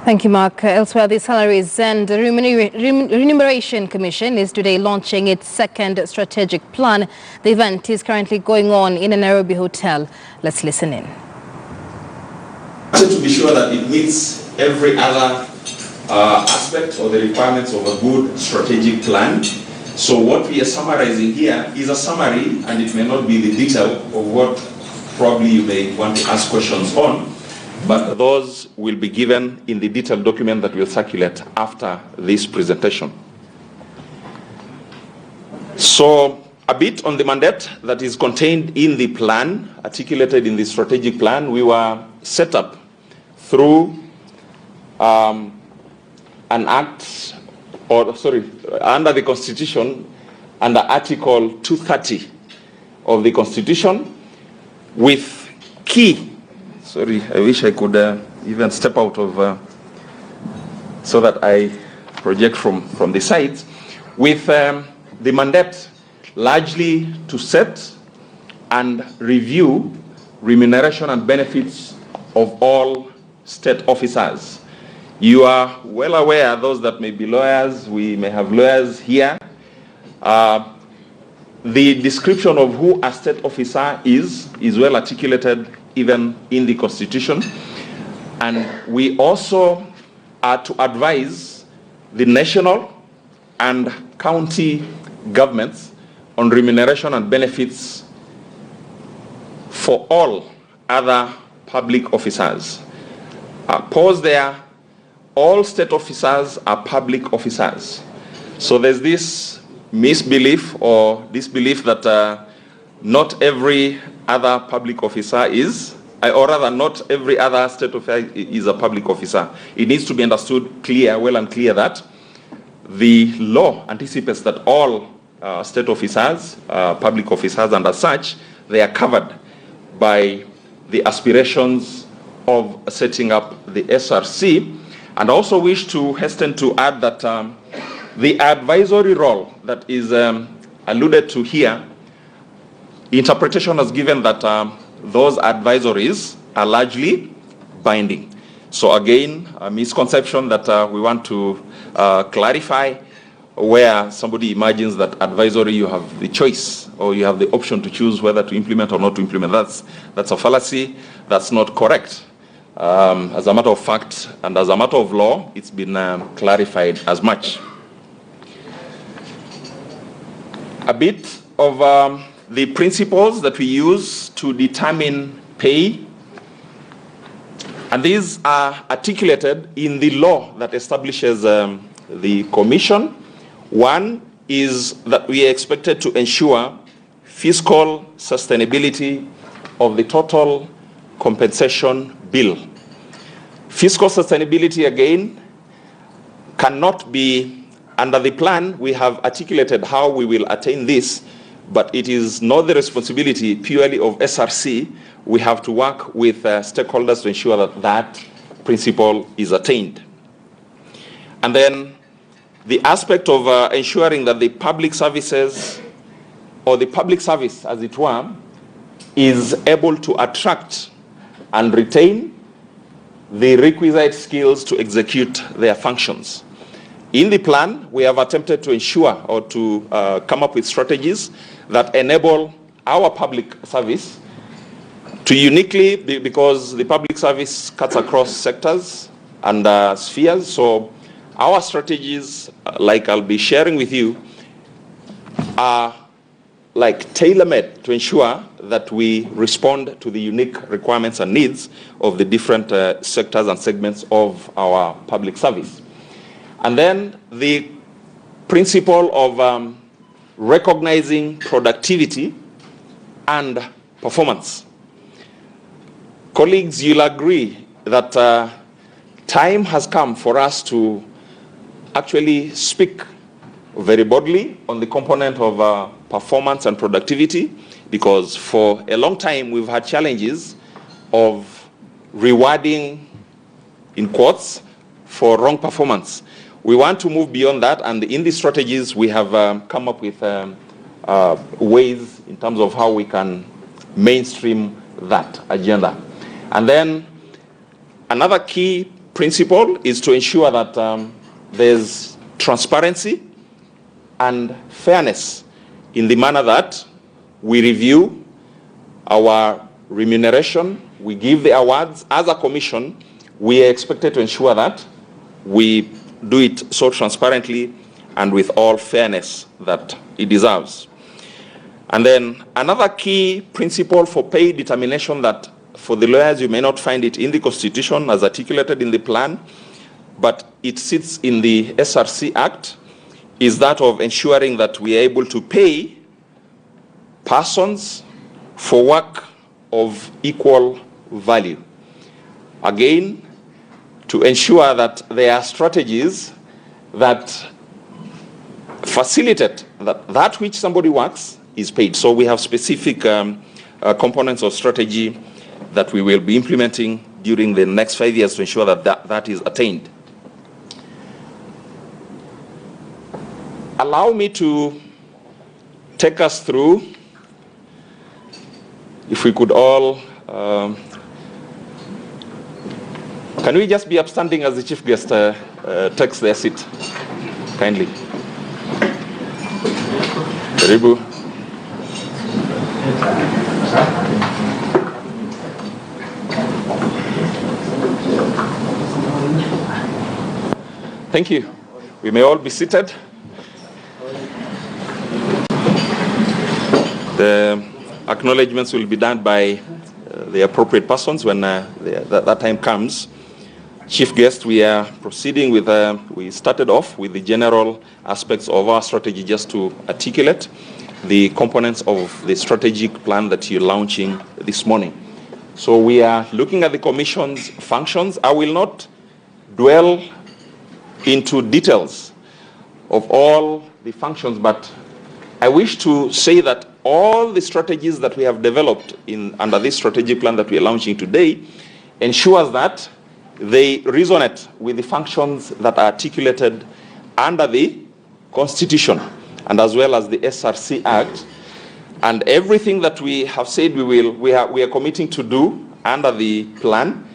Thank you, Mark. Elsewhere, the Salaries and Remuneration Commission is today launching its second strategic plan. The event is currently going on in a Nairobi hotel. Let's listen in. To be sure that it meets every other aspect or the requirements of a good strategic plan. So what we are summarizing here is a summary, and it may not be the detail of what probably you may want to ask questions on, but those will be given in the detailed document that will circulate after this presentation. So a bit on the mandate that is contained in the plan, articulated in the strategic plan. We were set up through an act, under the Constitution, under Article 230 of the Constitution, with key, I wish I could even step out of, so that I project from the sides, with the mandate largely to set and review remuneration and benefits of all state officers. You are well aware, those that may be lawyers, we may have lawyers here, the description of who a state officer is well articulated even in the Constitution. And we also are to advise the national and county governments on remuneration and benefits for all other public officers. Pause there. All state officers are public officers. So there's this misbelief or disbelief that not every other public officer is, or rather not every other state officer is a public officer. It needs to be understood well and clear that the law anticipates that all state officers, public officers, and as such, they are covered by the aspirations of setting up the SRC. And also wish to hasten to add that the advisory role that is alluded to here, interpretation has given that those advisories are largely binding. So again, a misconception that we want to clarify, where somebody imagines that advisory you have the choice or you have the option to choose whether to implement or not to implement. That's a fallacy. That's not correct. As a matter of fact and as a matter of law, it's been clarified as much. A bit of the principles that we use to determine pay, and these are articulated in the law that establishes the commission. One is that we are expected to ensure fiscal sustainability of the total compensation bill. Fiscal sustainability, again, cannot be, under the plan, we have articulated how we will attain this, but it is not the responsibility purely of SRC. We have to work with stakeholders to ensure that that principle is attained. And then the aspect of ensuring that the public services, or the public service, as it were, is able to attract and retain the requisite skills to execute their functions. In the plan, we have attempted to ensure or to come up with strategies that enable our public service to uniquely, because the public service cuts across sectors and spheres, so our strategies, like I'll be sharing with you, are like tailor-made to ensure that we respond to the unique requirements and needs of the different sectors and segments of our public service. And then the principle of recognizing productivity and performance. Colleagues, you'll agree that time has come for us to actually speak very boldly on the component of performance and productivity, because for a long time we've had challenges of rewarding, in quotes, for wrong performance. We want to move beyond that, and in the strategies we have come up with ways in terms of how we can mainstream that agenda. And then another key principle is to ensure that there's transparency and fairness in the manner that we review our remuneration, we give the awards. As a commission, we are expected to ensure that we do it so transparently and with all fairness that it deserves. And then another key principle for pay determination that for the lawyers, you may not find it in the Constitution as articulated in the plan, but it sits in the SRC Act, is that of ensuring that we are able to pay persons for work of equal value. Again, to ensure that there are strategies that facilitate that which somebody works is paid. So we have specific components of strategy that we will be implementing during the next 5 years to ensure that that is attained. Allow me to take us through, if we could all, can we just be upstanding as the chief guest takes their seat, kindly. Karibu. Thank you. We may all be seated. The acknowledgements will be done by the appropriate persons when that time comes. Chief guest, we are proceeding with, we started off with the general aspects of our strategy just to articulate the components of the strategic plan that you're launching this morning. So we are looking at the Commission's functions. I will not dwell into details of all the functions, but I wish to say that all the strategies that we have developed under this strategic plan that we are launching today ensures that they resonate with the functions that are articulated under the Constitution and as well as the SRC Act. And everything that we have said we are committing to do under the plan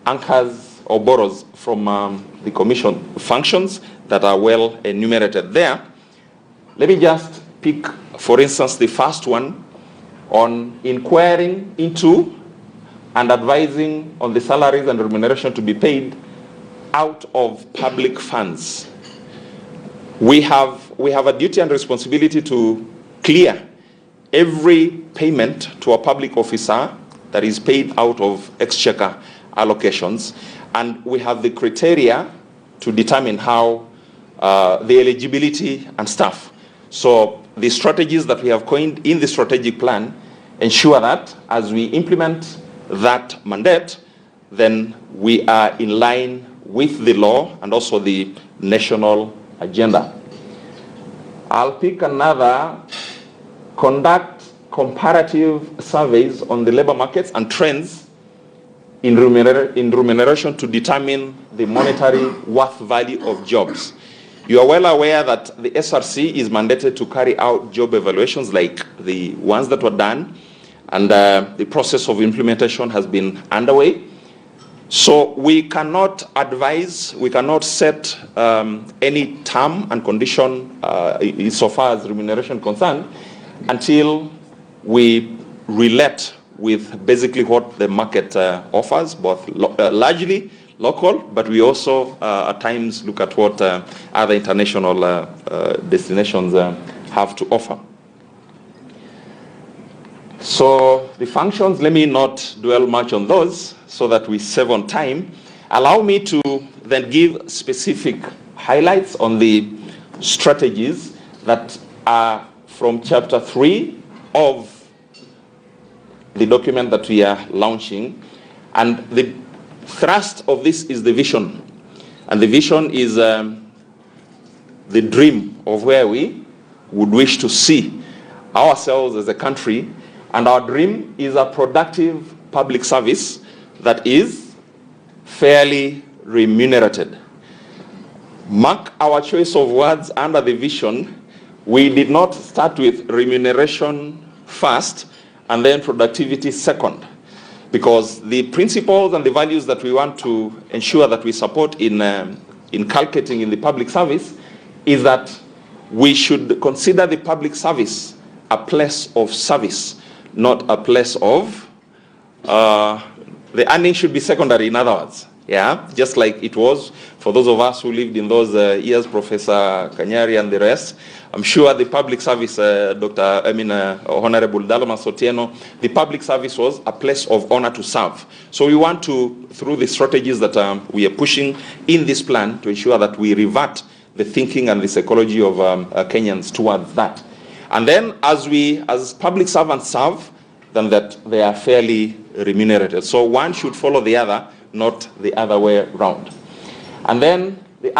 anchors or borrows from the Commission functions that are well enumerated there. Let me just pick, for instance, the first one on inquiring into and advising on the salaries and remuneration to be paid out of public funds. We have a duty and responsibility to clear every payment to a public officer that is paid out of exchequer allocations, and we have the criteria to determine how the eligibility and stuff. So the strategies that we have coined in the strategic plan ensure that as we implement that mandate, then we are in line with the law and also the national agenda. I'll pick another, conduct comparative surveys on the labor markets and trends in remuneration to determine the monetary worth value of jobs. You are well aware that the SRC is mandated to carry out job evaluations like the ones that were done, and the process of implementation has been underway. So we cannot advise, we cannot set any term and condition insofar as remuneration concerned until we relate with basically what the market offers, both largely local, but we also at times look at what other international destinations have to offer. So the functions, let me not dwell much on those so that we save on time. Allow me to then give specific highlights on the strategies that are from chapter 3 of the document that we are launching. And the thrust of this is the vision. And the vision is the dream of where we would wish to see ourselves as a country. And our dream is a productive public service that is fairly remunerated. Mark our choice of words under the vision. We did not start with remuneration first and then productivity second. Because the principles and the values that we want to ensure that we support in inculcating in the public service is that we should consider the public service a place of service, not a place of, the earning should be secondary, in other words. Yeah, just like it was for those of us who lived in those years, Professor Kanyari and the rest. I'm sure the public service, Honorable Dalmas Otieno, the public service was a place of honor to serve. So we want to, through the strategies that we are pushing in this plan, to ensure that we revert the thinking and the psychology of Kenyans towards that. And then as public servants serve, then that they are fairly remunerated. So one should follow the other, not the other way around. And then the